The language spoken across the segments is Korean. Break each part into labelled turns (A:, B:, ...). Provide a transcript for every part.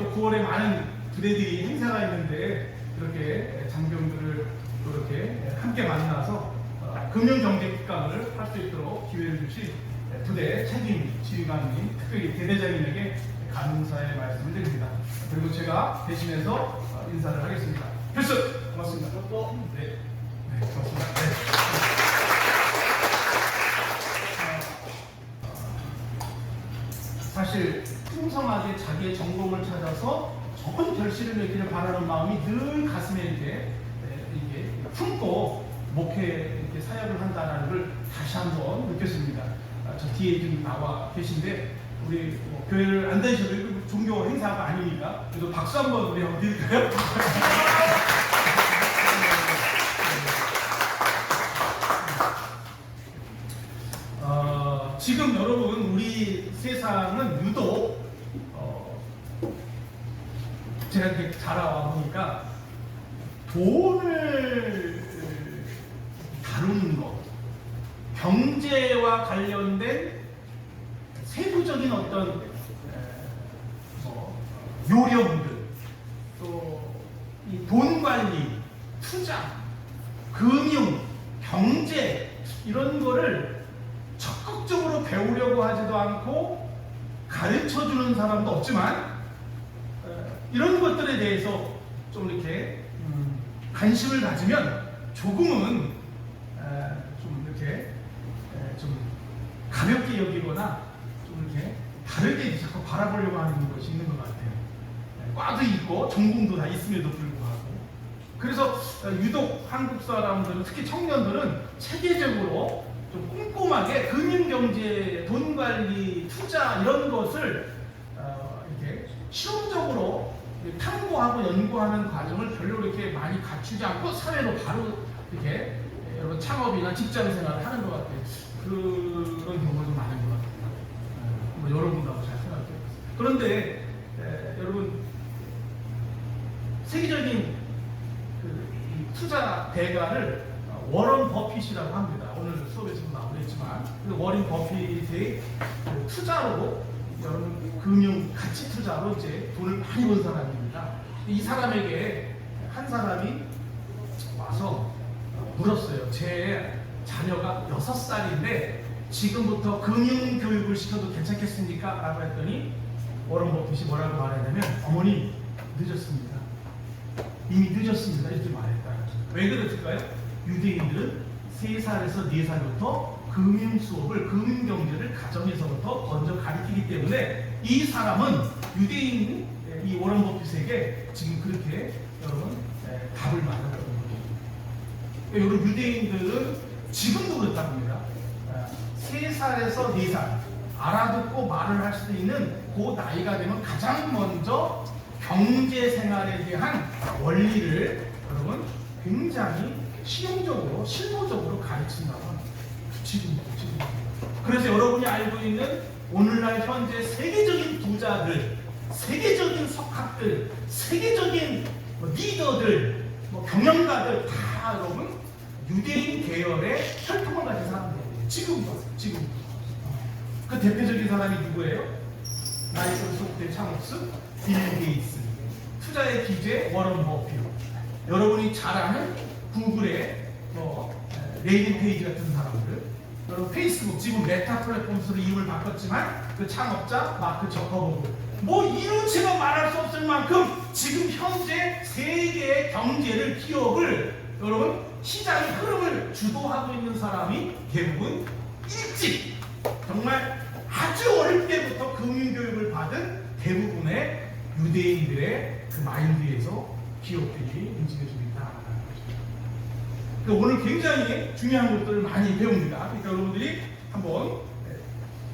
A: 또 9월에 많은 부대들이 행사가 있는데 그렇게 장병들을 또 이렇게 함께 만나서 금융경제국강을 할 수 있도록 기회를 주신 부대 책임 지휘관님, 특별히 대대장님에게 감사의 말씀을 드립니다. 그리고 제가 대신해서 인사를 하겠습니다. 필수! 고맙습니다. 네, 고맙습니다. 사실 풍성하게 자기의 전공을 찾아서 좋은 결실을 맺기를 바라는 마음이 늘 가슴에 이게 품고 목회 이렇게 사역을 한다는 걸 다시 한번 느꼈습니다. 저 뒤에 지금 나와 계신데 우리 교회를 안 다니셔도 종교 행사가 아니니까 그래도 박수 한번 우리 한번 드릴까요? 지금 여러분 우리 세상은 유독 제가 이렇게 자라와 보니까 돈을 다루는 것, 경제와 관련된 세부적인 어떤 요령들, 또 이 돈 관리, 투자, 금융, 경제 이런 거를 적극적으로 배우려고 하지도 않고 가르쳐주는 사람도 없지만 이런 것들에 대해서 좀 이렇게 관심을 가지면 조금은 좀 이렇게 좀 가볍게 여기거나 좀 이렇게 다르게 자꾸 바라보려고 하는 것이 있는 것 같아요. 과도 있고 전공도 다 있음에도 불구하고 그래서 유독 한국 사람들은 특히 청년들은 체계적으로 좀 꼼꼼하게 금융경제, 돈관리, 투자 이런 것을 이렇게 실용적으로 탐구하고 연구하는 과정을 별로 이렇게 많이 갖추지 않고 사회로 바로 이렇게 여러분 창업이나 직장 생활을 하는 것 같아요. 그런 경우가 좀 많은 것 같아요. 여러분도 잘 생각해요. 그런데 여러분 세계적인 이 투자 대가를 워런 버핏이라고 합니다. 오늘 수업에서도 나오겠지만 워런 버핏의 투자로 여러분 금융 가치 투자로 이제 돈을 많이 번 사람입니다. 이 사람에게 한 사람이 와서 물었어요. 제 자녀가 6살인데 지금부터 금융 교육을 시켜도 괜찮겠습니까? 라고 했더니 워런 버핏이 뭐라고 말했냐면 어머니 늦었습니다. 이미 늦었습니다. 이렇게 말했다. 왜 그랬을까요? 유대인들은 3살에서 4살부터 금융 수업을, 금융 경제를 가정에서부터 먼저 가르치기 때문에 이 사람은 유대인 이 워런 버핏에게 지금 그렇게 여러분 답을 말하는 거예요. 여러분 유대인들은 지금도 그렇다고 합니다. 3살에서 4살 알아듣고 말을 할 수 있는 그 나이가 되면 가장 먼저 경제 생활에 대한 원리를 여러분 굉장히 실용적으로, 실무적으로 가르친다고 합니다. 지금. 그래서 여러분이 알고 있는 오늘날 현재 세계적인 부자들, 세계적인 석학들, 세계적인 리더들, 경영가들 다 여러분 유대인 계열의 혈통을 가진 사람들이에요. 지금. 그 대표적인 사람이 누구예요? 마이크로소프트의 창업수 빌 게이츠, 투자의 기재 워런 버핏, 여러분이 잘 아는 구글의 레이디 페이지 같은 사람들, 여러분 페이스북 지금 메타 플랫폼으로 이름을 바꿨지만 그 창업자 마크 저커버그, 뭐 이루치가 말할 수 없을 만큼 지금 현재 세계의 경제를, 기업을 여러분 시장의 흐름을 주도하고 있는 사람이 대부분 일찍 정말 아주 어릴 때부터 금융교육을 받은 대부분의 유대인들의 그 마인드에서 기업들이 움직여지고 있다는 것입니다. 그러니까 오늘 굉장히 중요한 것들을 많이 배웁니다. 그러니까 여러분들이 한번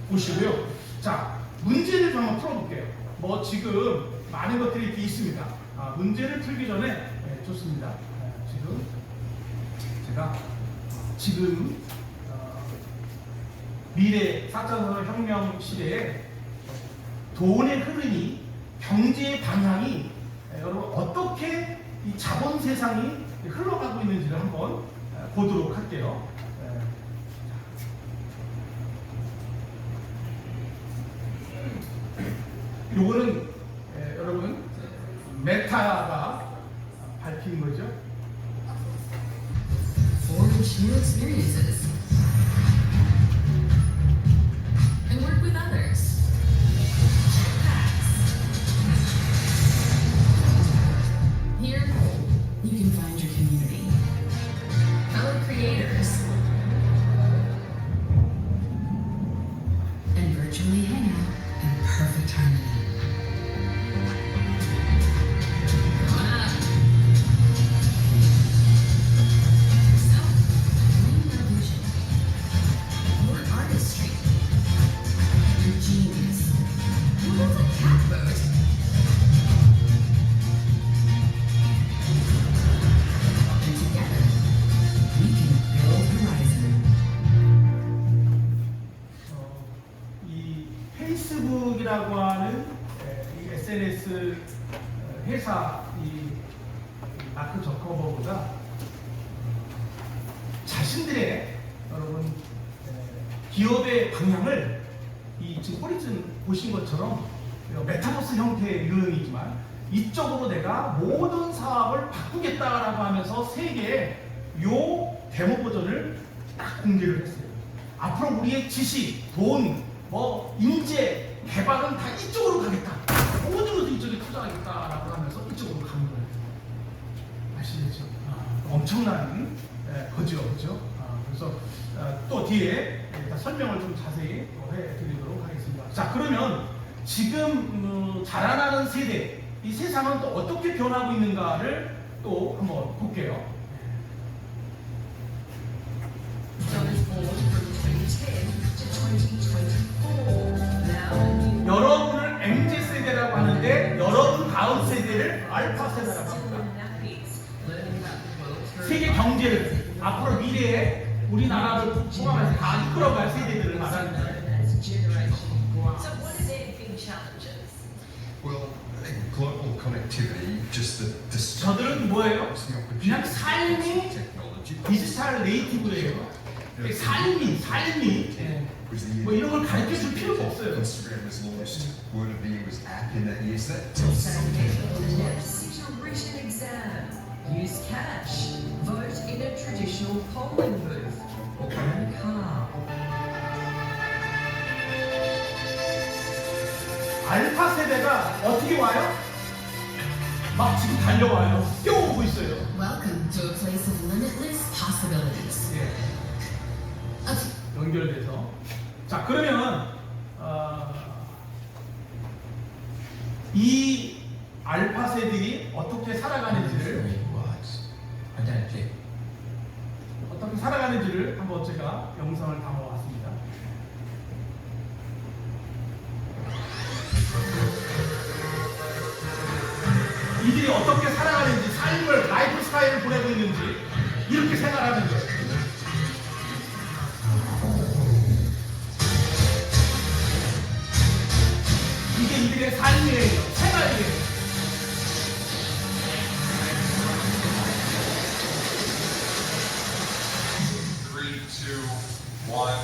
A: 보시고요. 자, 문제를 좀 한번 풀어볼게요. 뭐 지금 많은 것들이 이렇게 있습니다. 문제를 풀기 전에 좋습니다. 지금 미래 4차 산업혁명 시대에 돈의 흐름이, 경제의 방향이 여러분 어떻게 이 자본 세상이 흘러가고 있는지를 한번 보도록 할게요. 요거는 여러분 메타가 밝힌 거죠.
B: Forge new experiences and work with others. Jetpacks. Here, you can find your community, fellow creators, and virtually hang out in perfect harmony. Come on up. So, your vision, your artistry, your genius. Who built a catboat? And together, we can build horizon.
A: 이 페이스북이라고 하는 이 SNS 회사 이 마크 저커버그가 자신들의 여러분 기업의 방향을 이 지금 호리즌 보신 것처럼 메타버스 형태의 유형이지만 이쪽으로 내가 모든 사업을 바꾸겠다라고 하면서 세계에 요 데모 버전을 딱 공개를 했어요. 앞으로 우리의 지식, 돈, 뭐 인재, 개발은 다 이쪽으로 가겠다. 모든 것도 이쪽에 투자하겠다라고 하면서 이쪽으로 가는 거예요. 아시겠죠? 엄청난 거죠, 그죠? 그래서 또 뒤에 일단 설명을 좀 자세히 해드리도록 하겠습니다. 자, 그러면 지금 자라나는 세대, 이 세상은 또 어떻게 변하고 있는가를 또 한번 볼게요. 여러분을 MZ세대라고 하는데 여러분 다음 세대를 알파 세대라고 합니다. 세계 경제를 앞으로 미래에 우리나라를 포함해서 다 이끌어갈 세대들을 말하는 거예요.
C: So what are their big challenges?
D: Well, global connectivity, just the
A: 저들은 뭐예요? 그냥 삶이
D: technology.
A: 디지털 네이티브예요. 삶이 뭐 이런 걸 가르쳐 줄 필요가 없어요.
D: Instagram was launched. Word of the year was app in that year set.
C: Sit your written exam. Use cash. Vote in a traditional polling booth. Or own a car.
A: 알파 세대가 어떻게 와요? 막 지금 달려와요. 뛰어오고 있어요.
B: Welcome to a place of limitless possibilities.
A: 예. 연결돼서. 자, 그러면 이 알파 세대들이 어떻게 살아가는지를 한번 제가 영상을 담아왔습니다. 이들이 어떻게 살아가는지, 삶을, 라이프 스타일을 보내고 있는지, 이렇게 생활하는 거예요. 이게 이들의 삶이에요, 생활이에요.
D: Three, two, one.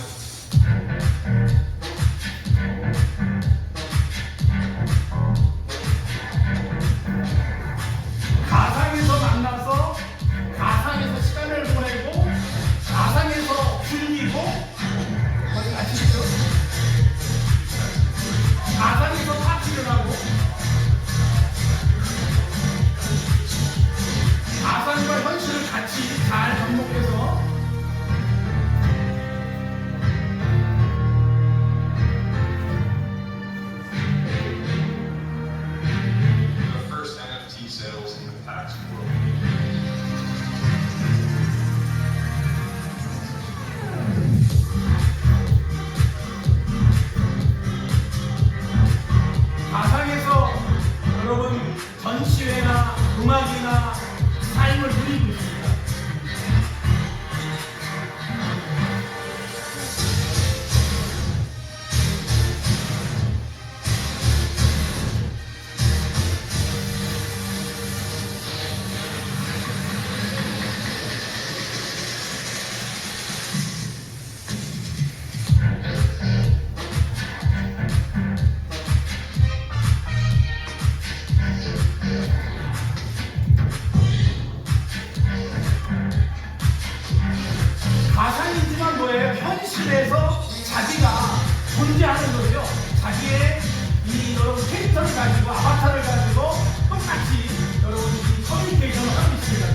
A: 가상에서 만나서 가상에서 시간을 보내고 가상에서 즐기고 뭔지 아시죠? 가상에서 파티를 하고 가상과 현실을 같이 잘 접목해서 존재하는 거죠. 자기의 이 여러분 캐릭터를 가지고 아바타를 가지고 똑같이 여러분 이 커뮤니케이션을 하고 있습니다.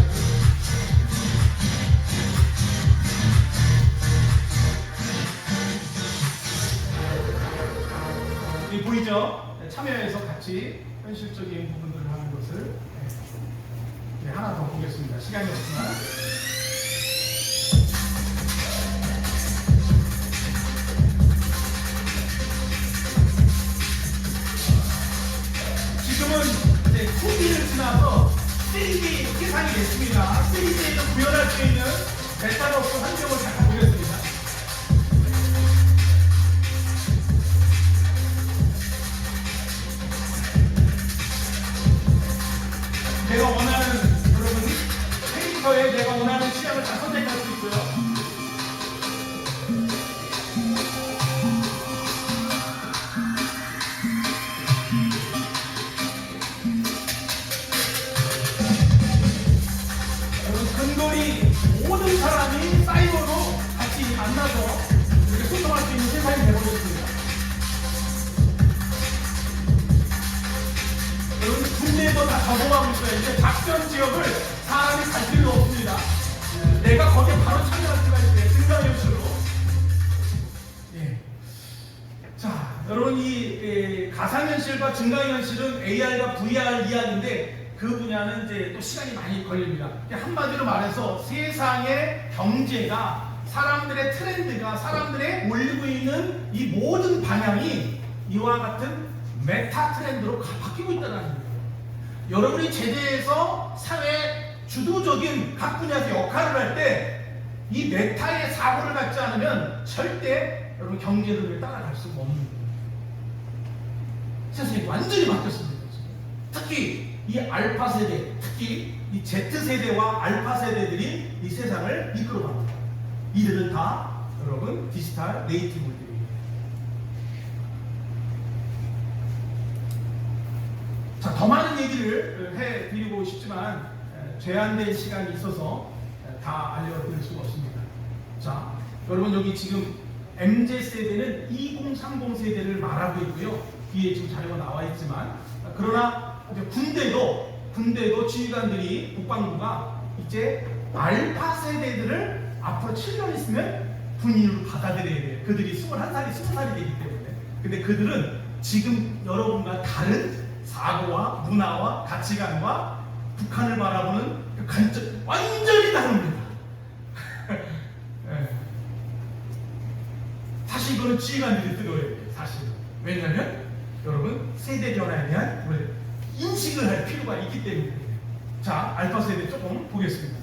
A: 여기 보이죠? 참여해서 같이 현실적인 부분들을 하는 것을 하나 더 보겠습니다. 시간이 없지만. 지금은 이제 2D를 지나서 3D 세상이 됐습니다. 3D에서 구현할 수 있는 메타버스 환경을 잠깐 보겠습니다. 내가 원하는 여러분 캐릭터에 내가 원하는 취향을 다 선택할 수 있고요. 여러분 근거리 모든 사람이 사이버로 같이 만나서 이렇게 소통할 수 있는 세상이 되어버렸습니다. 여러분 국내에도 다 적용하고 있어요. 이제 작전 지역을 사람이 갈 필요 없습니다. 내가 거기에 바로 참여할 수가 있어요. 증강현실로. 예. 자, 여러분 이 가상현실과 증강현실은 AR과 VR 이야기인데 그 분야는 이제 또 시간이 많이 걸립니다. 한마디로 말해서 세상의 경제가 사람들의 트렌드가 사람들의 올리고 있는 이 모든 방향이 이와 같은 메타 트렌드로 바뀌고 있다는 거예요. 여러분이 제대해서 사회 주도적인 각 분야에서 역할을 할 때 이 메타의 사고를 갖지 않으면 절대 여러분 경제를 따라갈 수가 없는 거예요. 세상이 완전히 바뀌었습니다. 특히 이 알파 세대, 특히 이 Z 세대와 알파 세대들이 이 세상을 이끌어갑니다. 이들은 다 여러분 디지털 네이티브들이에요. 자, 더 많은 얘기를 해드리고 싶지만 제한된 시간이 있어서 다 알려드릴 수가 없습니다. 자, 여러분 여기 지금 MZ세대는 2030 세대를 말하고 있고요. 뒤에 지금 자료가 나와 있지만 그러나 군대도 지휘관들이 국방부가 이제 알파 세대들을 앞으로 7년 있으면 군인으로 받아들여야 돼요. 그들이 21살이 20살이 되기 때문에. 근데 그들은 지금 여러분과 다른 사고와 문화와 가치관과 북한을 바라보는 그 관점 완전히 다릅니다. 네. 사실 이거는 지휘관들이 뜨거워야 돼요. 사실. 왜냐하면 여러분 세대 변화에 대한 인식을 할 필요가 있기 때문에. 자, 알파 세대 조금 보겠습니다.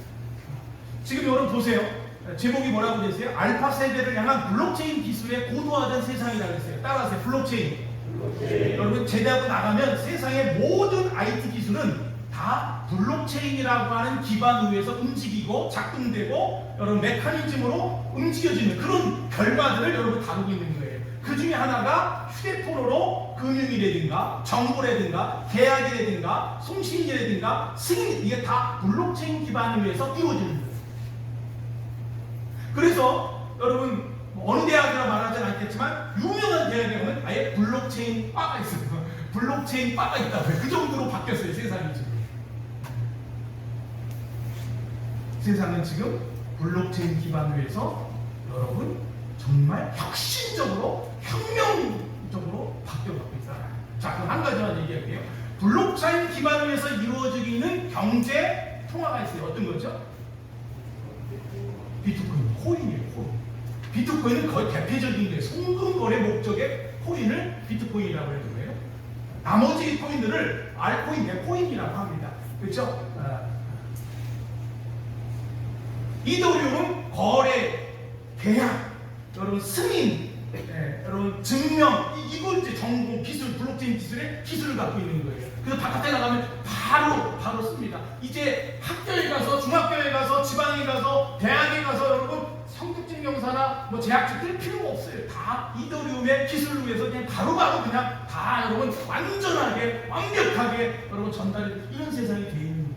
A: 지금 여러분 보세요. 제목이 뭐라고 되세요? 알파 세대를 향한 블록체인 기술의 고도화된 세상이라고 했어요. 따라하세요. 블록체인. 여러분 제대하고 나가면 세상의 모든 IT 기술은 다 블록체인이라고 하는 기반 위에서 움직이고 작동되고 여러분 메커니즘으로 움직여지는 그런 결과들을 여러분 다루고 있는 거예요. 그 중에 하나가 휴대폰으로 금융이라든가 정보라든가 계약이라든가 송신이라든가 승인 이게 다 블록체인 기반 위에서 이루어지는 거예요. 그래서 여러분 어느 대학이라 말하지는 않겠지만 유명한 대학에 가면 아예 블록체인 바가 있어요. 블록체인 바가 있다고 해요. 그 정도로 바뀌었어요. 세상이 지금. 세상은 지금 블록체인 기반 위에서 여러분 정말 혁신적으로 혁명적으로 바뀌어가고 있다. 자, 그럼 한 가지만 얘기할게요. 블록체인 기반 위에서 이루어지고 있는 경제 통화가 있어요. 어떤 거죠? 비트코인, 코인이에요. 코인. 비트코인은 거의 대표적인 게 송금거래 목적의 코인을 비트코인이라고 하는 거예요. 나머지 코인들을 알코인, 네코인이라고 합니다. 그렇죠? 이더리움은 거래, 계약, 여러분 승인, 여러분 증명, 이걸 이제 전공 기술, 블록체인 기술의 기술을 갖고 있는 거예요. 그래서 바깥에 나가면 바로 씁니다. 이제 학교에 가서, 중학교에 가서, 지방에 가서, 대학에 가서 여러분 성적증명서나 뭐 재학증 뜰 필요가 없어요. 다 이더리움의 기술을 위해서 그냥 바로바로 그냥 다 여러분 완전하게, 완벽하게 여러분 전달이 이런 세상이 돼 있는 거예요.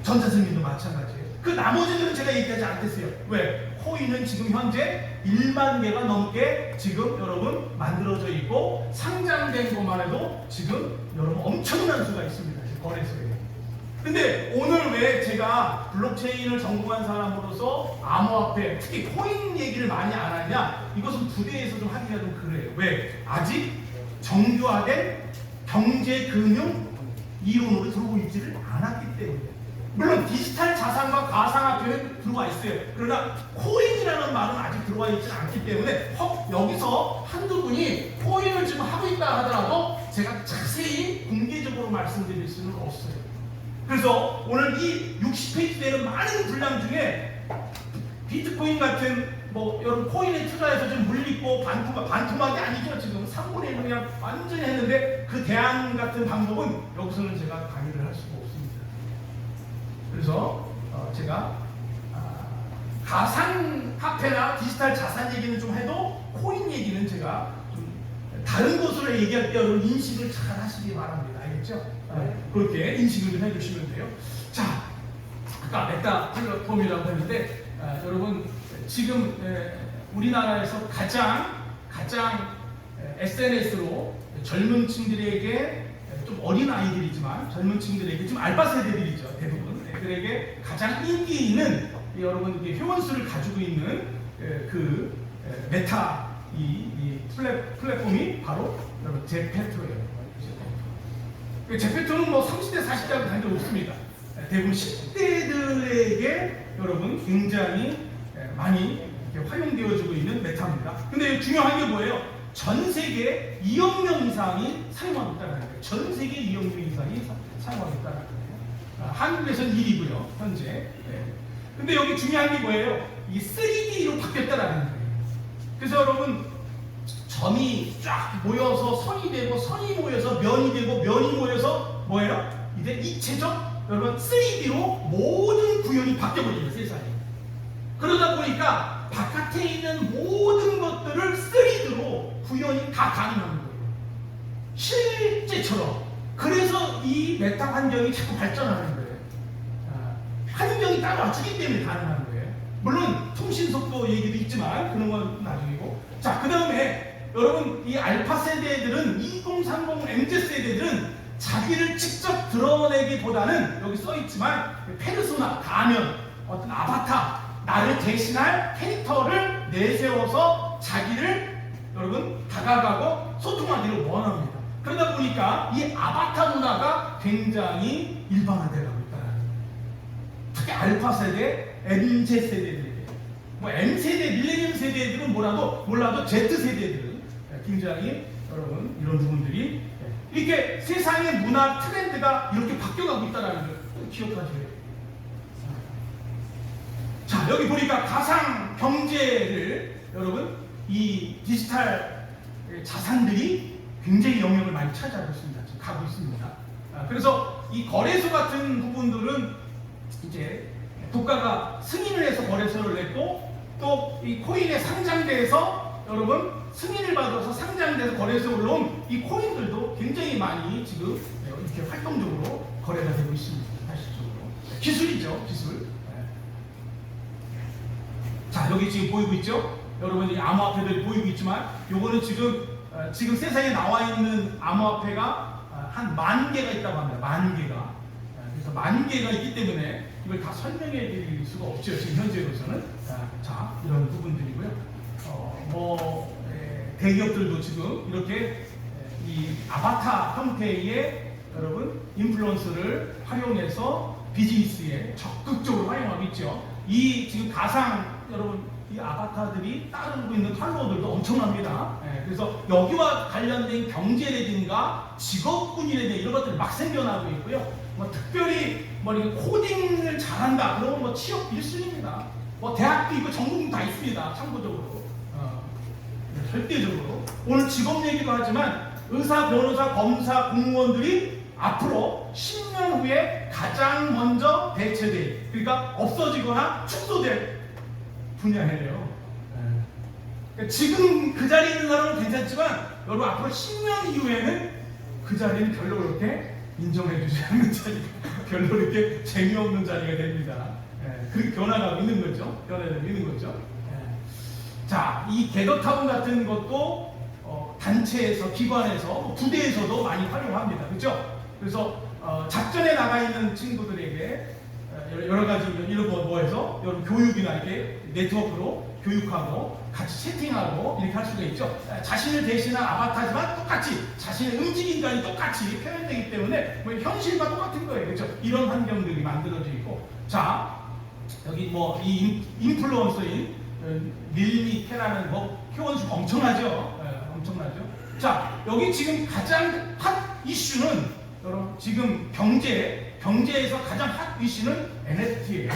A: 전자증명도 마찬가지예요. 그 나머지들은 제가 얘기하지 않겠어요. 왜? 코인은 지금 현재 1만 개가 넘게 지금 여러분 만들어져 있고 상장된 것만 해도 지금 여러분 엄청난 수가 있습니다. 거래소에. 근데 오늘 왜 제가 블록체인을 전공한 사람으로서 암호화폐, 특히 코인 얘기를 많이 안 하냐? 이것은 부대에서 좀 하기가 좀 그래요. 왜? 아직 정교화된 경제, 금융 이론으로 들어오고 있지를 않았기 때문에. 물론 디지털 자산과 가상화폐는 들어와 있어요. 그러나 코인이라는 말은 아직 들어와 있지 않기 때문에 여기서 한두 분이 코인을 지금 하고 있다 하더라도 제가 자세히 공개적으로 말씀드릴 수는 없어요. 그래서 오늘 이 60페이지 되는 많은 분량 중에 비트코인 같은 여러분 코인에 투자해서 좀 물리고 반토막이 아니죠. 지금 3분의 1 그냥 완전히 했는데 그 대안 같은 방법은 여기서는 제가 강의를 할 수가 없습니다. 그래서 제가 가상화폐나 디지털 자산 얘기는 좀 해도 코인 얘기는 제가 좀 다른 것으로 얘기할 때 여러분 인식을 잘 하시기 바랍니다. 알겠죠? 그렇게 인식을 좀 해주시면 돼요. 자, 아까 메타 플랫폼이라고 했는데 여러분 지금 우리나라에서 가장 SNS로 젊은 층들에게 좀 어린 아이들이지만 젊은 층들에게 지금 알파 세대들이죠 대부분 그들에게 가장 인기 있는 여러분 회원수를 가지고 있는 그 메타 이 플랫폼이 바로 여러분 제페토예요. 제페토는 30대 40대하고 관계 없습니다. 대부분 10대들에게 여러분 굉장히 많이 활용되어지고 있는 메타입니다. 근데 중요한 게 뭐예요? 전 세계 2억 명 이상이 사용하고 있다는 거예요. 전 세계 2억 명 이상이 사용하고 있다는 거예요. 한국에서는 1위고요, 현재. 근데 여기 중요한 게 뭐예요? 이 3D로 바뀌었다는 거예요. 그래서 여러분, 점이 쫙 모여서 선이 되고, 선이 모여서 면이 되고, 면이 모여서 뭐예요? 이제 입체적, 여러분, 3D로 모든 구현이 바뀌어버려요, 세상에. 그러다 보니까 바깥에 있는 모든 것들을 3D로 구현이 다 가능한 거예요. 실제처럼. 그래서 이 메타 환경이 자꾸 발전하는 거예요. 환경이 따로 맞추기 때문에 가능한 거예요. 물론 통신 속도 얘기도 있지만 그런 건 나중이고. 자, 그 다음에 여러분 이 알파 세대들은 2030 MZ 세대들은 자기를 직접 드러내기보다는 여기 써 있지만 페르소나, 가면, 어떤 아바타 나를 대신할 캐릭터를 내세워서 자기를 여러분 다가가고 소통하기를 원합니다. 그러다 보니까 이 아바타 문화가 굉장히 일반화되고 있다는 거예요. 특히 알파 세대, MZ 세대들에게 M세대, 밀레니엄 세대들은 몰라도 Z세대들은 굉장히 여러분 이런 부분들이 이렇게 세상의 문화 트렌드가 이렇게 바뀌어가고 있다는 걸 기억하셔야 돼요. 자, 여기 보니까 가상 경제를 여러분 이 디지털 자산들이 굉장히 영역을 많이 차지하고 있습니다. 지금 가고 있습니다. 그래서 이 거래소 같은 부분들은 이제 국가가 승인을 해서 거래소를 냈고 또 이 코인에 상장돼서 여러분 승인을 받아서 상장돼서 거래소에 올라온 이 코인들도 굉장히 많이 지금 이렇게 활동적으로 거래가 되고 있습니다. 사실적으로 기술이죠, 기술. 자, 여기 지금 보이고 있죠? 여러분 이 암호화폐들이 보이고 있지만 요거는 지금 세상에 나와 있는 암호화폐가 한 10,000개가 있다고 합니다. 10,000개가. 그래서 10,000개가 있기 때문에 이걸 다 설명해 드릴 수가 없죠. 지금 현재로서는. 자, 이런 부분들이고요. 대기업들도 지금 이렇게 이 아바타 형태의 여러분 인플루언서를 활용해서 비즈니스에 적극적으로 활용하고 있죠. 이 지금 가상 여러분 이 아바타들이 따르고 있는 팔로워들도 엄청납니다. 그래서 여기와 관련된 경제라든가 직업군이라든가 이런 것들이 막 생겨나고 있고요. 특별히 코딩을 잘한다 그러면 취업 1순위입니다. 대학도 있고 전공도 다 있습니다. 참고적으로 절대적으로 오늘 직업 얘기도 하지만 의사, 변호사, 검사, 공무원들이 앞으로 10년 후에 가장 먼저 대체될 그러니까 없어지거나 축소될 분야예요. 그러니까 지금 그 자리에 있는 사람은 괜찮지만 여러분 앞으로 10년 이후에는 그 자리는 별로 그렇게 인정해주지 않는 자리가 별로 그렇게 재미없는 자리가 됩니다. 그 변화가 있는 거죠. 변화가 있는 거죠. 자, 이 겟더타운 같은 것도 단체에서, 기관에서, 부대에서도 많이 활용합니다. 그렇죠? 그래서 작전에 나가 있는 친구들에게 여러 가지 이런 뭐 해서 여러분 교육이나 이렇게 네트워크로 교육하고 같이 채팅하고 이렇게 할 수가 있죠. 자신을 대신한 아바타지만 똑같이 자신의 움직임과는 똑같이 표현되기 때문에 뭐 현실과 똑같은 거예요. 그렇죠? 이런 환경들이 만들어져 있고, 자 여기 뭐 이 인플루언서인 밀미케라는 뭐 회원수가 엄청나죠. 엄청나죠. 자 여기 지금 가장 핫 이슈는 여러분 지금 경제에서 가장 핫 이슈는 NFT예요.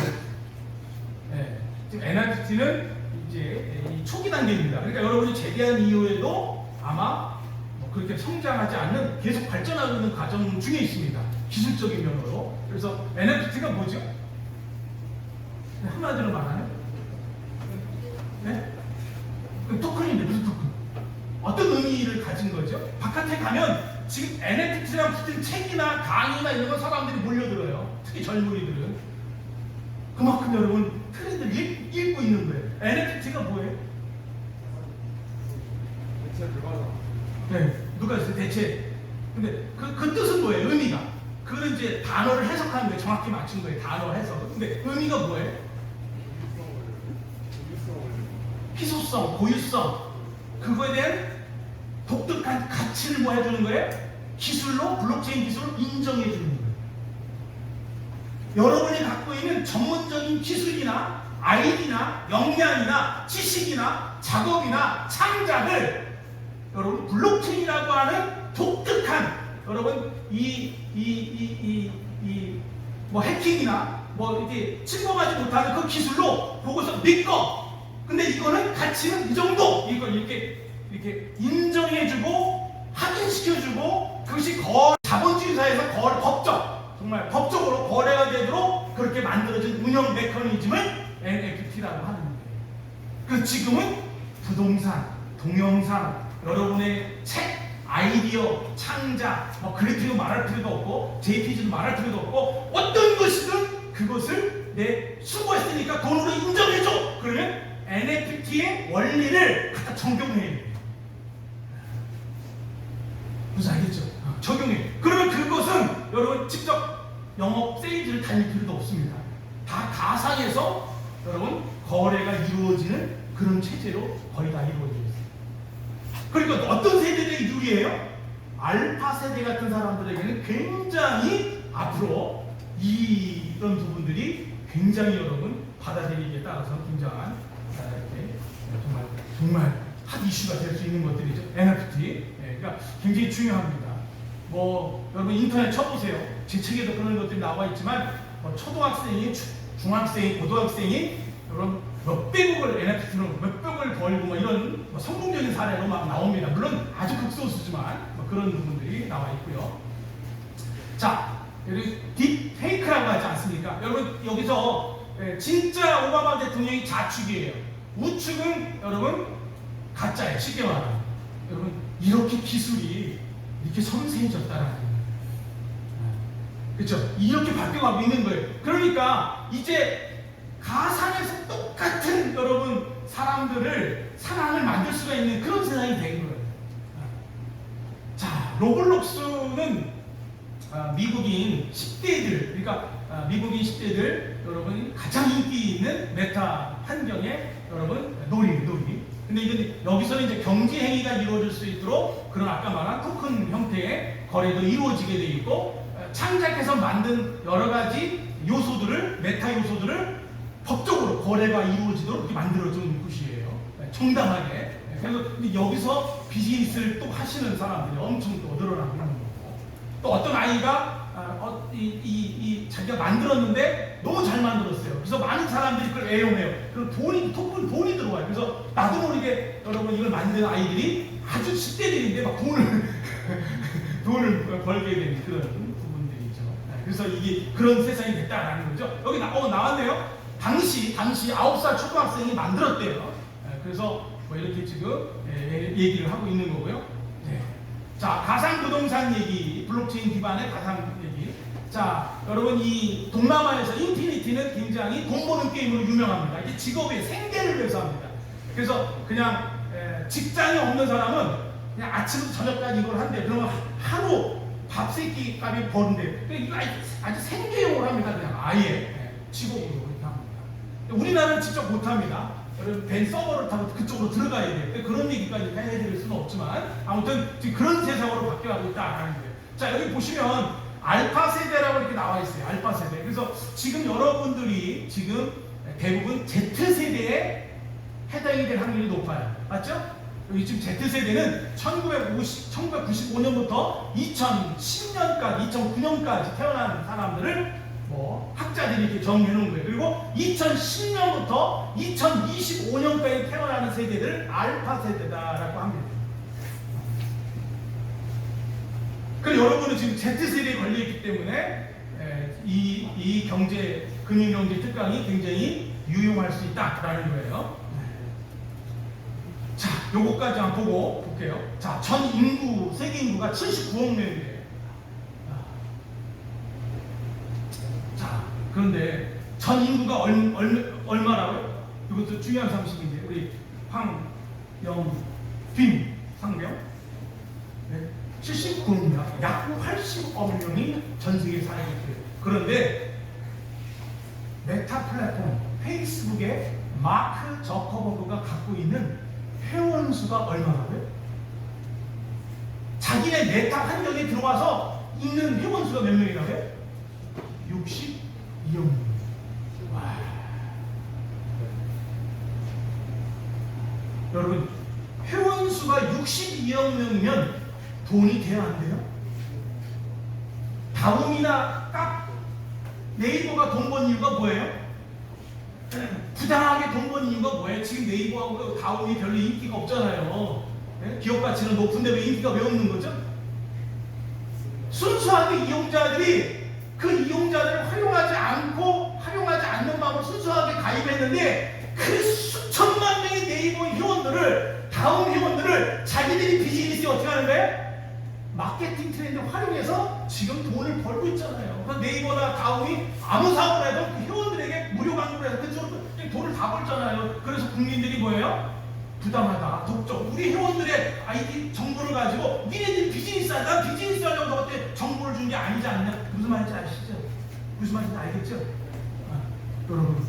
A: 지금 NFT는 이제 이 초기 단계입니다. 그러니까 여러분이 제대한 이후에도 아마 뭐 그렇게 성장하지 않는 계속 발전하고 있는 과정 중에 있습니다. 기술적인 면으로. 그래서 NFT가 뭐죠? 한마디로 말하면 네? 토큰인데 무슨 토큰? 어떤 의미를 가진 거죠? 바깥에 가면 지금 NFT랑 붙은 책이나 강의나 이런 거 사람들이 몰려들어요. 특히 젊은이들은. 그만큼 여러분 트렌드를 읽고 있는 거예요. NFT가 뭐예요?
E: 대체 불가능.
A: 네, 누가 있어요? 대체. 근데 그 뜻은 뭐예요? 의미가. 그거는 이제 단어를 해석하는 거예요. 정확히 맞춘 거예요. 단어 해석. 근데 의미가 뭐예요? 희소성, 고유성. 그거에 대한 독특한 가치를 뭐 해주는 거예요? 기술로, 블록체인 기술로 인정해 주는 거예요. 여러분이 갖고 있는 전문적인 기술이나 아이디나 역량이나 지식이나 작업이나 창작을 여러분 블록체인이라고 하는 독특한 여러분 뭐 해킹이나 뭐 이렇게 침범하지 못하는 그 기술로 보고서 믿고, 근데 이거는 가치는 이 정도, 이걸 이렇게 인정해주고 확인시켜주고, 그것이 자본주의 사회에서 정말 법적으로 거래가 되도록 그렇게 만들어진 운영 메커니즘을 NFT라고 하는 거예요. 그래서 지금은 부동산, 동영상, 여러분의 책, 아이디어, 창작, 뭐 그래픽도 말할 필요도 없고 JPG도 말할 필요도 없고 어떤 것이든 그것을 내 수고했으니까 돈으로 인정해줘. 그러면 NFT의 원리를 갖다 적용해야 돼요. 무슨 알겠죠? 적용해. 그러면 그것은 여러분 직접 영업 세일즈를 다닐 필요도 없습니다. 다 가상에서 여러분 거래가 이루어지는 그런 체제로 거의 다 이루어지고 있습니다. 그러니까 어떤 세대들이 유리해요? 알파 세대 같은 사람들에게는 굉장히 앞으로 이런 부분들이 굉장히 여러분 받아들이기에 따라서 굉장한 이렇게 정말 핫 이슈가 될 수 있는 것들이죠. NFT. 그러니까 굉장히 중요합니다. 뭐 여러분 인터넷 쳐보세요. 제 책에도 그런 것들이 나와 있지만 초등학생이, 중학생이, 고등학생이 여러분 몇백억을 NFT로 몇백억을 벌고 뭐 이런 성공적인 사례로 막 나옵니다. 물론 아주 극소수지만 그런 부분들이 나와 있고요. 자, 여기 딥페이크라고 하지 않습니까? 여러분 여기서 진짜 오바마 대통령이 자축이에요. 우측은 여러분 가짜예요. 쉽게 말하면. 여러분 이렇게 기술이 이렇게 섬세해졌다라는 거예요. 그렇죠? 이렇게 바뀌어가고 있는 거예요. 그러니까 이제 가상에서 똑같은 여러분 상황을 만들 수가 있는 그런 세상이 된 거예요. 자, 로블록스는 미국인 10대들, 그러니까 미국인 10대들 여러분 가장 인기 있는 메타 환경의 여러분 놀이. 근데 이건 여기서는 이제 경제 행위가 이루어질 수 있도록 그런 아까 말한 토큰 형태의 거래도 이루어지게 돼 있고, 창작해서 만든 여러 가지 요소들을, 메타 요소들을 법적으로 거래가 이루어지도록 이렇게 만들어주는 곳이에요. 정당하게. 그래서 여기서 비즈니스를 또 하시는 사람들이 엄청 또 늘어나고 있는 거고, 또 어떤 아이가 자기가 만들었는데 너무 잘 만들었어요. 그래서 많은 사람들이 그걸 애용해요. 그럼 돈이 들어와요. 그래서 나도 모르게 여러분 이걸 만든 아이들이 아주 10대들인데 막 돈을 벌게 되는 그런 부분들이죠. 그래서 이게 그런 세상이 됐다라는 거죠. 여기 나왔네요. 당시 9살 초등학생이 만들었대요. 그래서 뭐 이렇게 지금 얘기를 하고 있는 거고요. 네. 자, 가상 부동산 얘기, 블록체인 기반의 가상 얘기. 자, 여러분 이 동남아에서 인피니티는 굉장히 돈 버는 게임으로 유명합니다. 이게 직업의 생계를 위해서 합니다. 그래서 그냥 직장이 없는 사람은 그냥 아침부터 저녁까지 이걸 한대. 그러면 하루 밥 세 끼 값이 버는데 이거 아주 생계용으로 합니다. 그냥 아예 직업으로 그렇게 합니다. 우리나라는 직접 못합니다. 벤 서버를 타고 그쪽으로 들어가야 돼요. 그런 얘기까지 해드릴 수는 없지만 아무튼 지금 그런 세상으로 바뀌어가고 있다라는 거예요. 자, 여기 보시면 알파 세대라고 이렇게 나와 있어요. 알파 세대. 그래서 지금 여러분들이 지금 대부분 Z 세대에 해당이 될 확률이 높아요. 맞죠? 여기 지금 Z 세대는 1995년부터 2010년까지, 2009년까지 태어난 사람들을 뭐 학자들이 이렇게 정리해 놓은 거예요. 그리고 2010년부터 2025년까지 태어나는 세대들을 알파 세대다라고 합니다. 그래서 여러분은 지금 Z세대에 걸려있기 때문에 이 경제, 금융경제 특강이 굉장히 유용할 수 있다라는 거예요. 자, 요거까지 한번 보고 볼게요. 자, 전 인구, 세계 인구가 79억 명이에요. 자, 그런데 전 인구가 얼마라고요? 이것도 중요한 상식인데 우리 황영빈 상병 79명, 약 80억 명이 전 세계에 살고 있어요. 그런데 메타 플랫폼 페이스북의 마크 저커버그가 갖고 있는 회원 수가 얼마라고요? 자기네 메타 환경에 들어와서 있는 회원 수가 몇 명이라고요? 62억 명. 와. 여러분, 회원 수가 62억 명이면 돈이 돼야 안 돼요? 다음이나 네이버가 돈 번 이유가 뭐예요? 부당하게 돈 번 이유가 뭐예요? 지금 네이버하고 다음이 별로 인기가 없잖아요. 기업 가치는 높은데 왜 인기가 왜 없는 거죠? 순수하게 이용자들이 그 이용자들을 활용하지 않는 방법으로 순수하게 가입했는데 그 수천만 명의 네이버 회원들을, 다음 회원들을 자기들이 비즈니스에 어떻게 하는 거예요? 마케팅 트렌드 활용해서 지금 돈을 벌고 있잖아요. 그러니까 네이버나 다음이 아무 사업을 해도 그 회원들에게 무료 광고를 해서 그쪽으로 돈을 다 벌잖아요. 그래서 국민들이 뭐예요? 부당하다, 독점. 우리 회원들의 아이디 정보를 가지고 니네들이 비즈니스 하자, 난 비즈니스 하려고 너한테 정보를 준 게 아니지 않냐? 무슨 말인지 아시죠? 무슨 말인지 알겠죠? 여러분,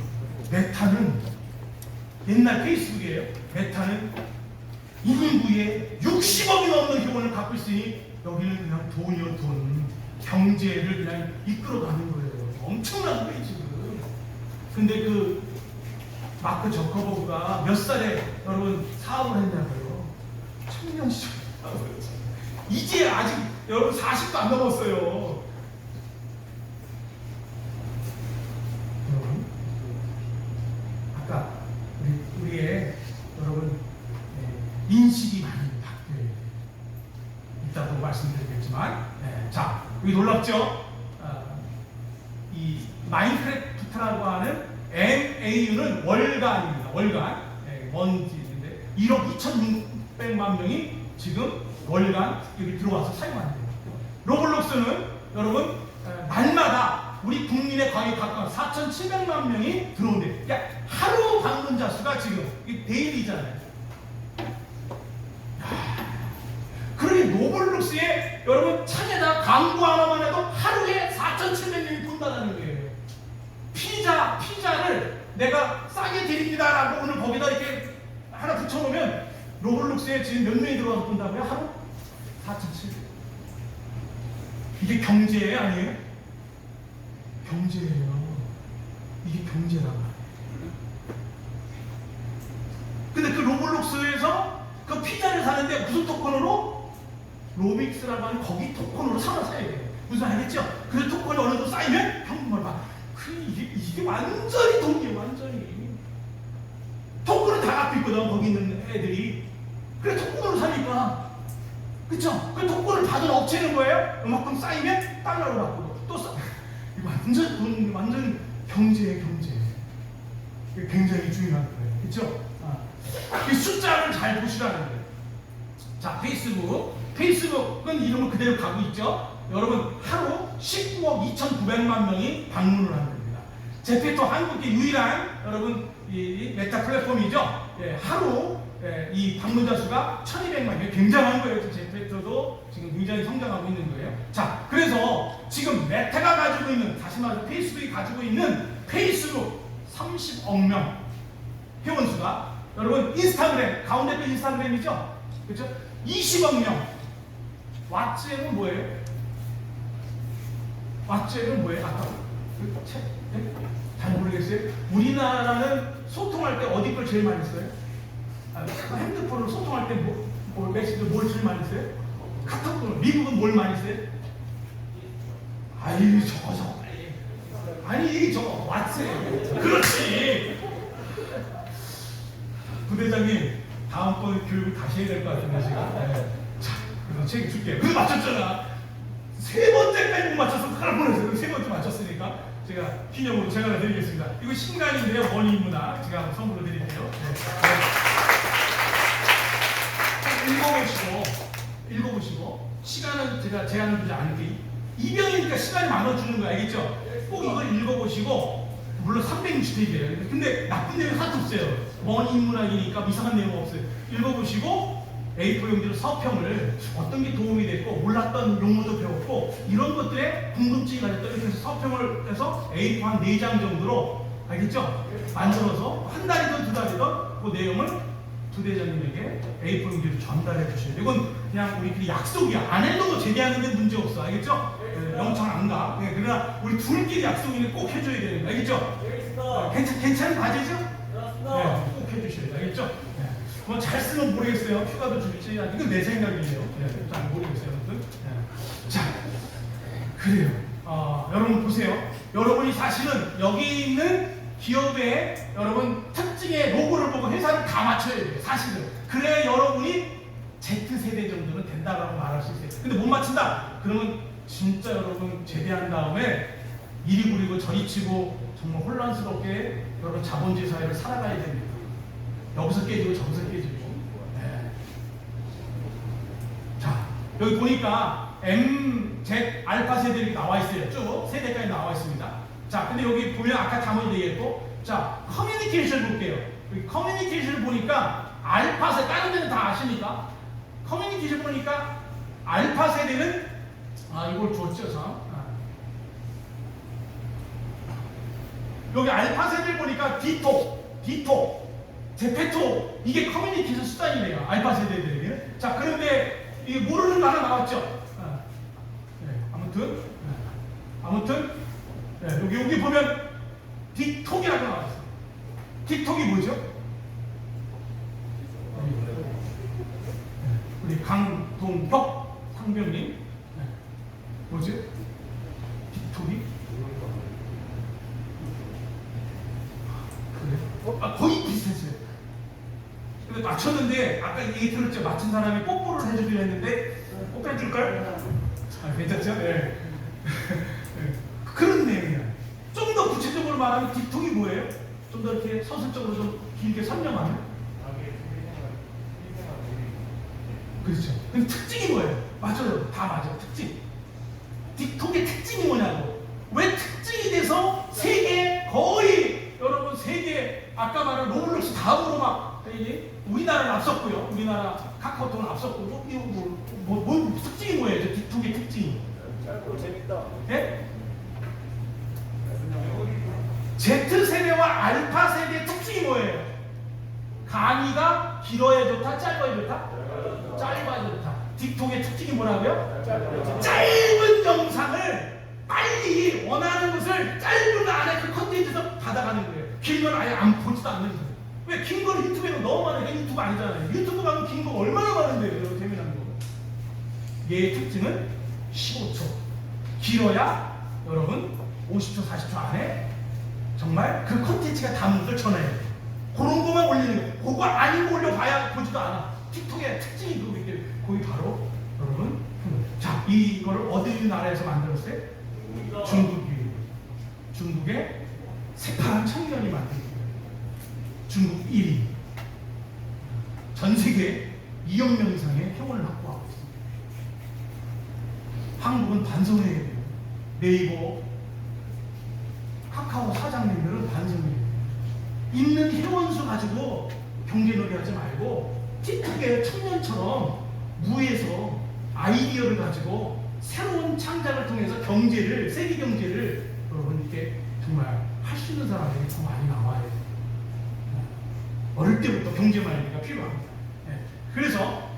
A: 메타는 옛날 페이스북이에요. 메타는 인구의 60억이 넘는 회원을 갖고 있으니 여기는 그냥 돈이요 돈, 경제를 그냥 이끌어가는 거예요. 엄청난 거예요 지금. 근데 그 마크 저커버그가 몇 살에 여러분 사업을 했냐고요? 청년 시절 사업을 했어요. 이제 아직 여러분 40도 안 넘었어요. 여러분, 아까 우리의 여러분 인식이 많이 바뀌어요. 이따도 말씀드리겠지만, 자, 여기 놀랍죠? 이 마인크래프트라고 하는 MAU는 월간입니다. 월간. 먼지인데 1억 2,600만 명이 지금 월간 여기 들어와서 사용하는 거예요. 로블록스는 여러분 날마다 우리 국민의 거의 가까운 4,700만 명이 들어온대. 그러니까 하루 방문자 수가 지금 이게 데일리잖아요. 그러니 로블록스에 여러분 창에다 광고 하나만 해도 하루에 4,700명이 본다는 거예요. 피자를 내가 싸게 드립니다라고 오늘 거기다 이렇게 하나 붙여놓으면 로블록스에 지금 몇 명이 들어와서 본다고요? 하루? 4,700. 이게 경제예요? 아니에요? 경제예요. 이게 경제란 말이에요. 근데 그 로블록스에서 그 피자를 사는데 무슨 토큰으로? 로빅스라고 하는 거기 토큰으로 사야 돼요. 무슨 알겠죠? 그 토큰이 어느 정도 쌓이면 현금을 봐. 이게 완전히 돈이에요. 완전히. 토큰은 다 갖고 있거든. 거기 있는 애들이. 그래 토큰으로 사니까. 그쵸? 그 토큰을 받은 업체는 뭐예요? 그만큼 쌓이면 달러로 바꾸고 또 쌓. 완전 돈, 완전 경제예요. 경제. 이게 굉장히 중요한 거예요. 그쵸? 이 숫자를 잘 보시라는 거예요. 자, 페이스북은 이름을 그대로 가고 있죠. 여러분 하루 19억 2,900만 명이 방문을 한 겁니다. 제페토 한국의 유일한 여러분 이 메타 플랫폼이죠. 하루 이 방문자 수가 1200만, 굉장한 거예요. 제페토도 지금 굉장히 성장하고 있는 거예요. 자, 그래서 지금 메타가 가지고 있는, 다시 말해서 페이스북이 가지고 있는 페이스북 30억 명 회원수가, 여러분 인스타그램, 가운데도 인스타그램이죠? 그렇죠? 20억 명. 왓츠앱은 뭐예요? 왓츠앱은 뭐예요? 아까 그 책? 네? 잘 모르겠어요. 우리나라는 소통할 때 어디 걸 제일 많이 써요? 핸드폰으로 소통할 때 메시지 뭘 제일 많이 써요? 카톡으로. 미국은 뭘 많이 써요? 아유 저거 아니 저거 왓츠앱. 그렇지. 부대장님 다음번 교육을 다시 해야 될 것 같은데 제가. 자, 그래서 책 줄게요. 그거 맞췄잖아. 세 번째까지 못 맞췄으면 큰일 뻔했어요. 세 번째 맞췄으니까 제가 기념으로 제가 하나 드리겠습니다. 이거 신간인데요. 원인문학 제가 선물로 드릴게요. 읽어보시고 시간은 제가 제한을 두지 않을게요. 이병이니까 시간이 많아주는 거 알겠죠? 꼭 이걸 읽어보시고, 물론 360페이지예요. 근데 나쁜 내용 하나도 없어요. 원인문학이니까 이상한 내용 없어요. 읽어보시고 A4 용지로 서평을 어떤 게 도움이 됐고 몰랐던 용어도 배웠고 이런 것들에 궁금증이 가졌다 이렇게 해서 서평을 해서 A4 한 4장 정도로, 알겠죠? 만들어서 한 달이든 두 달이든 그 내용을 부대장님에게 A4 용지로 전달해 주셔야 돼요. 이건 그냥 우리끼리 약속이야. 안 해도 제대하는 데 문제 없어. 알겠죠? 영창 안 가. 그러나 우리 둘끼리 약속이니 꼭 해줘야 되는 거. 알겠죠? 괜찮은 과제죠? 꼭 해주셔야 돼요. 알겠죠? 뭐 잘 쓰면 모르겠어요. 휴가도 줄지. 이건 내 생각이에요. 잘 모르겠어요. 아무튼. 자, 그래요. 여러분 보세요. 여러분이 사실은 여기 있는 기업의 여러분 특징의 로고를 보고 회사를 다 맞춰야 돼요. 사실은. 그래야 여러분이 Z세대 정도는 된다라고 말할 수 있어요. 근데 못 맞춘다? 그러면 진짜 여러분 제대한 다음에 이리 부리고 저리 치고 정말 혼란스럽게 여러분 자본주의 사회를 살아가야 됩니다. 여기서 깨지고 저기서 깨지고. 자, 여기 보니까 M, Z, 알파 세대들이 나와 있어요. 쭉 세대까지 나와 있습니다. 자, 근데 여기 보면 아까 담은 얘기했고, 자, 커뮤니케이션 볼게요. 여기 커뮤니케이션을 보니까 알파 세대, 다른 데는 다 아십니까? 커뮤니케이션 보니까 알파 세대는 이걸 줬죠, 저. 여기 알파 세대를 보니까 디토, 제페토, 이게 커뮤니케이션 수단이래요. 알파 세대들에게는. 자, 그런데 이게 모르는 거 하나 나왔죠. 아무튼 여기 보면 틱톡이라고 나왔어요. 틱톡이 뭐죠? 우리 강동혁 상병님, 뭐죠? 틱톡이? 그래? 거의 비슷했어요. 근데 맞췄는데 아까 얘기 들었죠? 맞춘 사람이 뽀뽀를 해주기로 했는데 뽀뽀 해줄까요? 괜찮죠? 네. 그런 내용이야. 좀 더 구체적으로 말하면 틱톡이 뭐예요? 좀 더 이렇게 서술적으로 좀 길게 설명하면? 그렇죠. 근데 특징이 뭐예요? 맞아요. 다 맞아요. 특징. 틱톡의 특징이 뭐냐고. 왜 특징이 돼서 거의 여러분 세계 아까 말한 로블록스 다음으로 막 우리나라는 앞섰고요. 우리나라 카카오톡은 앞섰고 뭐 특징이 뭐예요? 저 틱톡의 특징이.
E: 짧고 재밌다.
A: 네? Z세대와 알파세대의 특징이 뭐예요? 강의가 길어야 좋다? 짧아야 좋다? 짧아야 좋다. 틱톡의 특징이 뭐라고요? 짧은 영상을 빨리 원하는 것을 짧은 안에 그 컨텐츠에서 받아가는 거예요. 긴 건 아예 안 보지도 않는 거예요. 왜? 긴 거는 유튜브에는 너무 많아요. 유튜브 아니잖아요. 유튜브 가면 긴 거 얼마나 많은데요. 여러분 재미난 거. 얘의 특징은 15초. 길어야 여러분 50초, 40초 안에 정말 그 컨텐츠가 담은 걸 전해야 돼요. 그런 거만 올리는 거예요. 그거 아닌 거 올려봐야 보지도 않아. 틱톡의 특징이 그거기 때문에 거기 바로 여러분 자, 이거를 어디 나라에서 만들었어요? 중국이에요. 중국의 새파란 청년이 만든 거예요. 중국 1위. 전 세계 2억 명 이상의 회원을 확보하고 있습니다. 한국은 반성해야 돼요. 네이버, 카카오 사장님들은 반성해야 돼요. 있는 회원수 가지고 경제놀이 하지 말고 틱톡의 청년처럼 무에서 아이디어를 가지고 새로운 창작을 통해서 경제를, 세계 경제를 여러분 이렇게 정말 할 수 있는 사람들이 더 많이 나와야 돼요. 어릴 때부터 경제 마인드가 필요합니다. 네. 그래서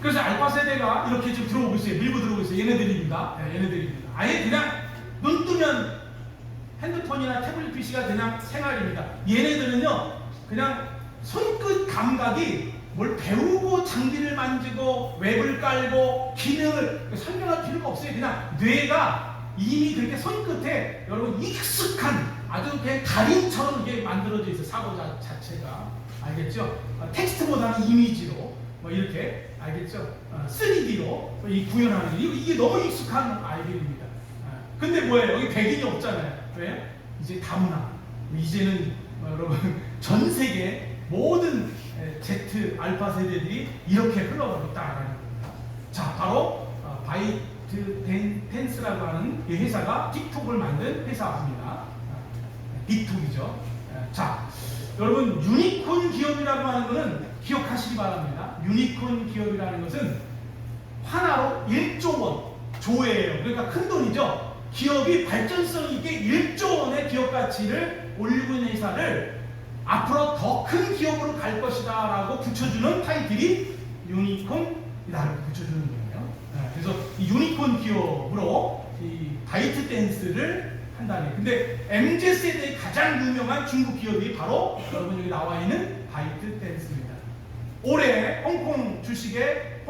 A: 그래서 알파 세대가 이렇게 지금 들어오고 있어요. 밀고 들어오고 있어요. 얘네들입니다. 네, 얘네들입니다. 아예 그냥 눈 뜨면 핸드폰이나 태블릿 PC가 그냥 생활입니다. 얘네들은요, 그냥 손끝 감각이 뭘 배우고 장비를 만지고 웹을 깔고 기능을 설명할 필요가 없어요. 그냥 뇌가 이미 그렇게 손끝에 여러분 익숙한 아주 그냥 달인처럼 이게 만들어져 있어요. 사고 자체가. 알겠죠? 텍스트보다는 이미지로 뭐 이렇게 알겠죠? 3D로 이 구현하는 이게 너무 익숙한 아이들입니다. 근데 뭐예요? 여기 백인이 없잖아요. 왜? 이제 다문화. 이제는 여러분 전 세계 모든 Z 알파 세대들이 이렇게 흘러가고 있다라는 겁니다. 자, 바로 바이트댄스라고 하는 이 회사가 틱톡을 만든 회사입니다. 틱톡이죠. 자, 여러분 유니콘 기업이라고 하는 것은 기억하시기 바랍니다. 유니콘 기업이라는 것은 하나로 1조 원, 조예요. 그러니까 큰 돈이죠. 기업이 발전성 있게 1조 원의 기업 가치를 올리고 있는 회사를 앞으로 더 큰 기업으로 갈 것이다 라고 붙여주는 타이틀이 유니콘이라고 붙여주는 거예요. 그래서 이 유니콘 기업으로 이 바이트 댄스를 한다니. 근데 MZ세대의 가장 유명한 중국 기업이 바로 여러분 여기 나와 있는 바이트 댄스입니다. 올해 홍콩 주식에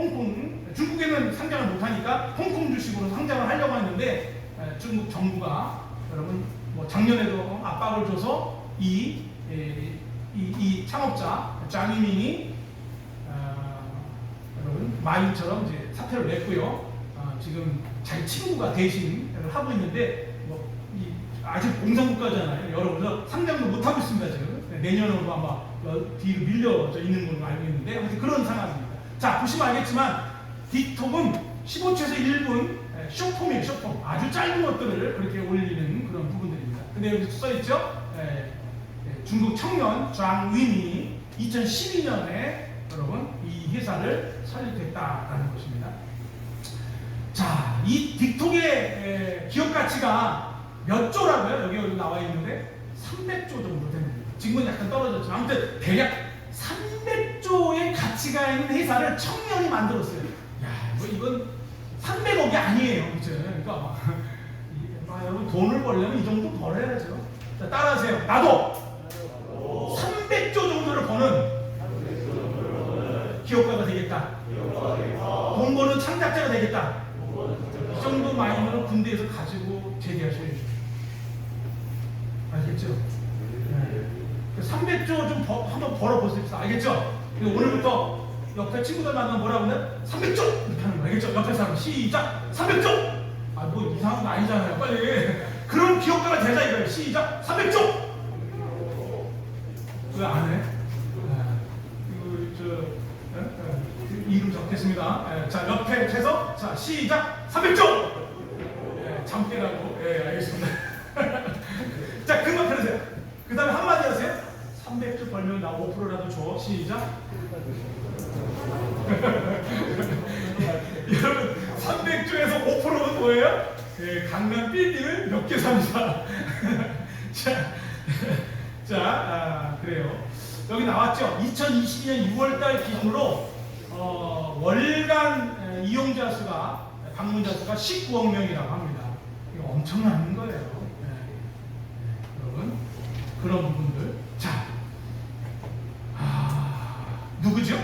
A: 중국에는 상장을 못하니까 홍콩 주식으로 상장을 하려고 했는데 중국 정부가 여러분 뭐 작년에도 압박을 줘서 이 창업자 장이밍이 여러분 마인처럼 이제 사퇴를 냈고요. 지금 자기 친구가 대신 하고 있는데 뭐 아직 공산국가잖아요. 여러분 상장도 못 하고 있습니다 지금. 내년으로 아마 뒤로 밀려져 있는 걸로 알고 있는데 아무튼 그런 상황입니다. 자, 보시면 알겠지만 틱톡은 15초에서 1분 쇼폼이에요. 쇼폼. 아주 짧은 것들을 그렇게 올리는 그런 부분들입니다. 근데 여기 써있죠? 중국 청년 장윈이 2012년에 여러분 이 회사를 설립했다라는 것입니다. 자, 이 틱톡의 기업 가치가 몇 조라고요? 여기 나와 있는데 300조 정도 됩니다. 지금은 약간 떨어졌지만 아무튼 대략 300조의 가치가 있는 회사를 청년이 만들었어요. 야, 뭐 이건 300억이 아니에요, 그죠? 그러니까 여러분 돈을 벌려면 이 정도 벌어야죠. 자, 따라하세요. 나도 300조 정도를 버는 기업가가 되겠다. 돈 버는 창작자가 되겠다. 이 정도 마인드는 군대에서 가지고 제대하셔야죠. 알겠죠? 300조 좀 한번 벌어보세요. 알겠죠? 오늘부터 옆에 친구들 만나면 뭐라고 하면 300조! 이렇게 하는 거 알겠죠? 옆에 사람 시작! 300조! 아, 뭐 이상한 거 아니잖아요. 빨리. 그런 기업가가 되자 이거예요. 시작! 300조! 왜 안 해? 이름 적겠습니다. 자, 옆에 해서 자, 시작! 300조! 잠 깨라고. 알겠습니다. 자, 그만 들으세요. 그 다음에 한마디 하세요. 300조 벌면 나 5%라도 줘. 시작. 여러분 300조에서 5%는 뭐예요? 강남 빌딩을 몇 개 삽니다. 그래요. 여기 나왔죠. 2022년 6월달 기준으로 월간 이용자 수가 방문자 수가 19억 명이라고 합니다. 이거 엄청난 거예요. 여러분 그런 부분들. 자, 누구죠?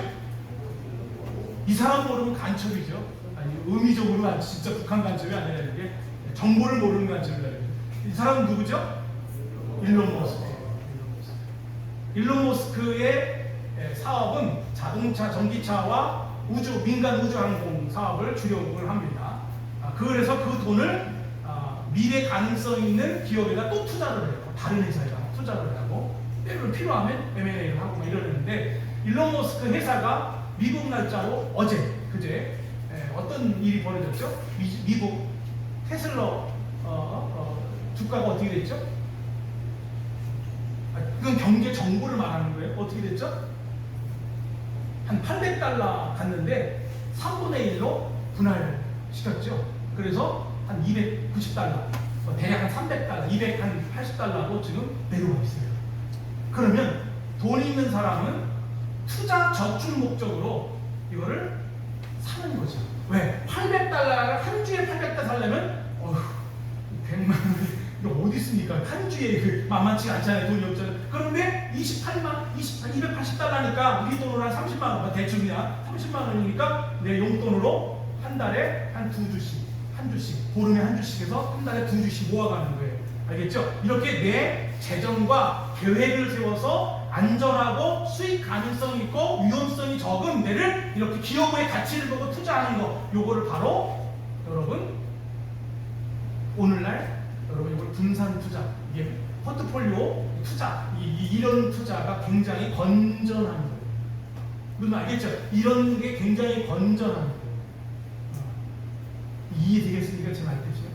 A: 이 사람 모르면 간첩이죠. 아니, 의미적으로 진짜 북한 간첩이 아니라 이게 정보를 모르는 간첩이다. 이 사람은 누구죠? 일론 머스크. 일론 머스크의 사업은 자동차, 전기차와 민간 우주항공 사업을 주력을 합니다. 그래서 그 돈을 미래 가능성 있는 기업에다 또 투자를 해요. 다른 회사에다 투자를 하고 때로는 필요하면 M&A를 하고 막 이러는데 일론 머스크 회사가 미국 날짜로 그제 어떤 일이 벌어졌죠? 미국 테슬라 주가가 어떻게 됐죠? 그건 경제 정보를 말하는 거예요. 어떻게 됐죠? 한 800달러 갔는데 3분의 1로 분할시켰죠. 그래서 한 290달러, 대략 한 300달러, 280달러로 지금 내려와 있어요. 그러면 돈 있는 사람은 투자 저축 목적으로 이거를 사는 거죠. 왜? 800달러를 한 주에 800달러 살려면 100만 원 이거 어디 있습니까? 한 주에 그 만만치가 않잖아요. 돈이 없잖아요. 그런데 280달러니까 우리 돈으로 한 30만 원, 대충이야 30만 원이니까 내 용돈으로 한 달에 한 두 주씩, 한 주씩, 보름에 한 주씩 해서 한 달에 두 주씩 모아가는 거예요. 알겠죠? 이렇게 내 재정과 계획을 세워서 안전하고 수익 가능성 있고 위험성이 적은 데를 이렇게 기업의 가치를 보고 투자하는 거, 요거를 바로 여러분 오늘날 여러분 이걸 분산 투자, 이게 포트폴리오 투자, 이런 투자가 굉장히 건전한 거예요. 무슨 알겠죠? 이런 게 굉장히 건전한 거예요. 이해되겠습니까? 제 말 뜻이요?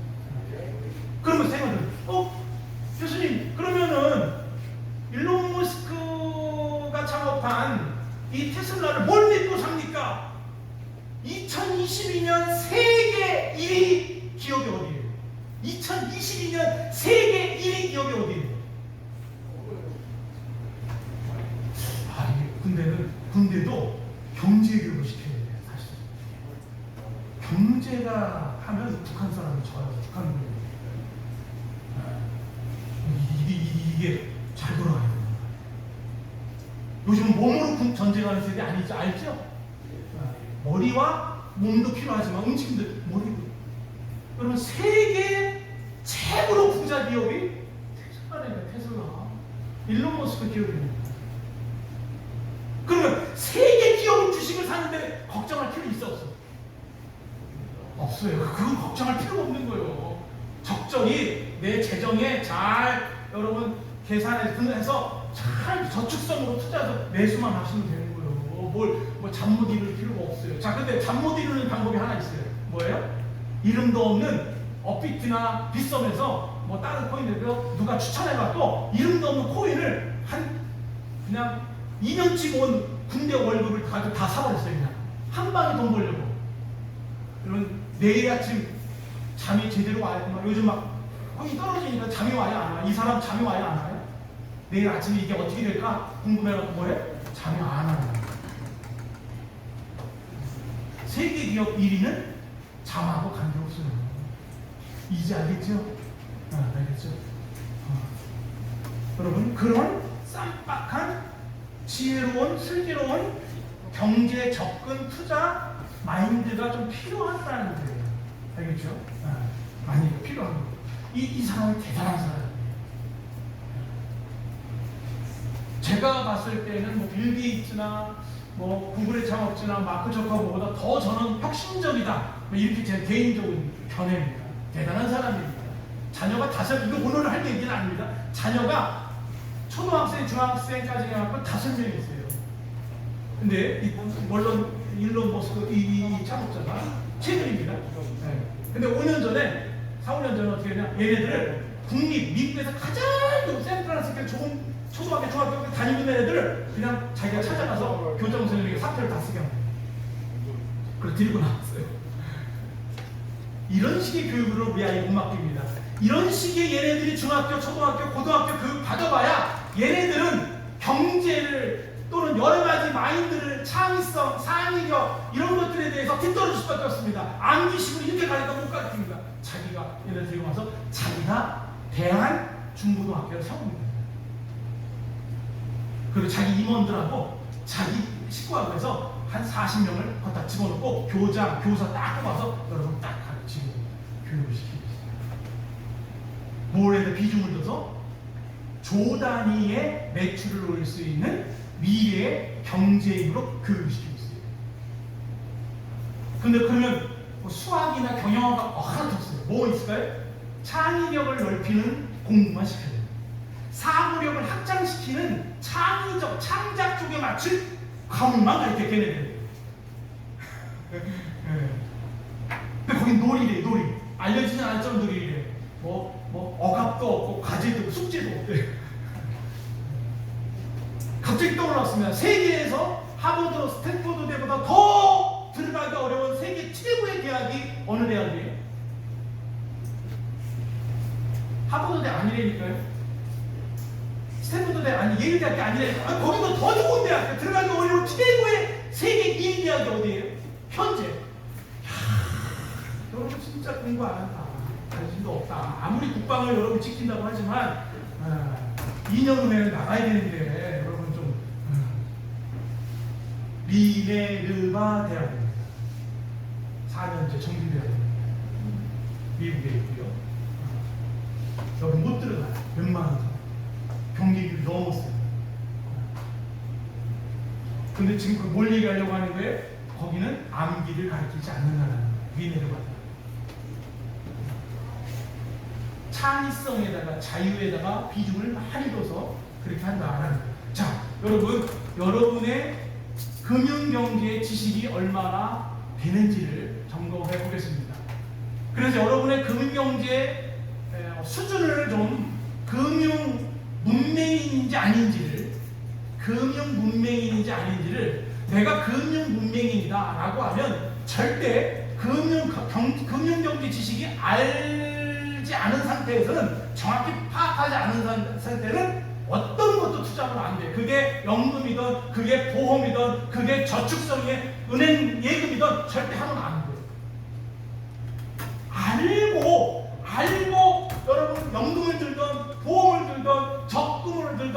A: 그러면 생각을 교수님 그러면은 일론 머스크가 창업한 이 테슬라를 뭘 믿고 삽니까? 2022년 세계 1위 기업이 어디예요? 2022년 세계 1위 기업이 어디예요? 군대도 경제 교육을 시켜야 돼요. 사실 경제가 하면 북한 사람이 져요. 북한 이게 잘 돌아가야 돼요. 요즘은 몸으로 전쟁하는 세대 아니죠? 알죠? 머리와 몸도 필요하지만 움직임도 머리도. 그러면 세계 최고로 부자 기업이 테슬라입니다. 테슬라. 일론 머스크 기업입니다. 그러면 세계 기업 주식을 사는데 걱정할 필요 있어 없어? 없어요. 그건 걱정할 필요가 없는 거예요. 적절히 내 재정에 잘 여러분 계산해서 잘 저축성으로 투자해서 매수만 하시면 되는 거예요. 뭘 잠 못 이룰 필요가 없어요. 자, 근데 잠 못 이루는 방법이 하나 있어요. 뭐예요? 이름도 없는 업비트나 빗썸에서 뭐 다른 코인들 누가 추천해갖고 이름도 없는 코인을 그냥 2년치 모은 군대 월급을 가지고 다 사버렸어요. 그냥 한 방에 돈 벌려고. 그러면 내일 아침 잠이 제대로 와요. 요즘 막 거의 떨어지니까 잠이 와요 안 와요? 이 사람 잠이 와요 안 와요? 내일 아침에 이게 어떻게 될까 궁금해갖고 뭐해? 잠이 안 와요. 세계 기업 1위는 잠하고 관계없어요. 이제 알겠죠? 알겠죠? 여러분 그런 쌈박한 지혜로운 슬기로운 경제 접근 투자 마인드가 좀 필요하다는 거예요. 알겠죠? 많이 필요한 거예요. 이 사람은 대단한 사람이에요. 제가 봤을 때는 뭐 빌 게이츠나 뭐 구글의 창업주나 마크 저커버보다 더 저는 혁신적이다. 이렇게 제 개인적인 견해입니다. 대단한 사람입니다. 자녀가 이거 오늘 할 얘기는 아닙니다. 자녀가 초등학생, 중학생까지 해갖고 5명이 있어요. 근데 물론 일론 머스크 이 창업자가 최근입니다. 네. 근데 5년 전에, 4, 5년 전에 어떻게 했냐? 얘네들을 미국에서 가장 샌프란시스코 좋은 초등학교, 중학교 다니는 애들을 그냥 자기가 찾아가서 교장 선생님에게 사표를 다 쓰게 합니다. 그래서 들고 나왔어요. 이런 식의 교육으로 우리 아이 못 맡깁니다. 이런 식의 얘네들이 중학교, 초등학교, 고등학교 교육 받아봐야 얘네들은 경제를 또는 여러 가지 마인드를 창의성, 창의력 이런 것들에 대해서 뒤떨어질 수밖에 없습니다. 암기식으로 이렇게 가니까 못 가르칩니다. 자기가 얘네들 들고 와서 자기가 대한 중고등학교를 세웁니다. 그리고 자기 임원들하고 자기 식구하고 해서 한 40명을 갖다 집어넣고 교장, 교사 딱 뽑아서 여러분 딱 가르치고 교육을 시키고 있습니다. 뭘에다 비중을 둬서 조 단위의 매출을 올릴 수 있는 미래의 경제인으로 교육을 시키고 있어요. 근데 그러면 뭐 수학이나 경영학가 하나도 없어요. 뭐 있을까요? 창의력을 넓히는 공부만 시켜야 돼요. 사고력을 확장시키는 창의적, 창작 쪽에 맞출 과목만 가르쳐 걔네들. 근데 거긴 놀이래, 놀이. 알려지진 않았지만 놀이래. 뭐 뭐 억압도 없고 과제도 없고 숙제도 없대. 갑자기 떠올랐습니다. 세계에서 하버드, 스탠포드대보다 더 들어가기 어려운 세계 최고의 대학이 어느 대학이에요? 하버드대 아니라니까요. 스탠포드대 아니 예일대학이 아니라니까. 아니, 거기도 더 좋은 대학, 들어가기 어려운 최고의 세계 2위 대학이 어디예요? 현재. 여러분 진짜 공부 안 한다. 관심도 없다. 아무리 국방을 여러분 지킨다고 하지만 2년 후에는 나가야 되는데 여러분 좀 미네르바 대학입니다. 4년제 정규대학입니다. 미국에 있고요. 여기 못 들어가요. 웬만한 사람. 경쟁률이 너무 세요. 근데 지금 뭘 얘기하려고 하는데 거기는 암기를 가르치지 않는다는 거예요. 미네르바 대학. 창의성에다가 자유에다가 비중을 많이 둬서 그렇게 한다는 거예요. 자, 여러분의 금융경제 지식이 얼마나 되는지를 점검해 보겠습니다. 그래서 여러분의 금융경제 수준을 좀 금융 문맹인인지 아닌지를 내가 금융 문맹인이다라고 하면 절대 금융경제 지식이 알지 않은 상태에서는 정확히 파악하지 않은 상태는 어떤 것도 투자하면 안 돼. 그게 연금이든 그게 보험이든 그게 저축성의 은행 예금이든 절대 하면 안 돼. 알고 여러분 연금을 들든 보험을 들든 적금을 들든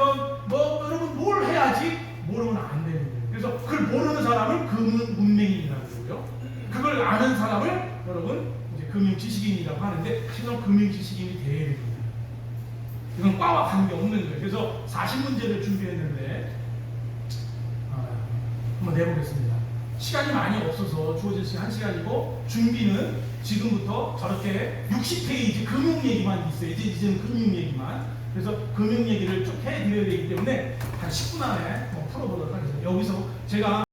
A: 뭐 여러분 뭘 해야지 모르면 안 되는 거예요. 그래서 그걸 모르는 사람을 금융 문맹인이라고 그러고요. 그걸 아는 사람을 여러분 이제 금융 지식인이라고 하는데 실은 금융 지식인이 돼야 됩니다. 이건 과와 관계 없는 거예요. 그래서 40문제를 준비했는데 한번 내보겠습니다. 시간이 많이 없어서 주어진 시간 1시간이고 준비는 지금부터 저렇게 60페이지 금융 얘기만 있어요. 이제는 금융 얘기만. 그래서 금융 얘기를 쭉 해드려야 되기 때문에 한 10분 안에 풀어보도록 하겠습니다. 여기서 제가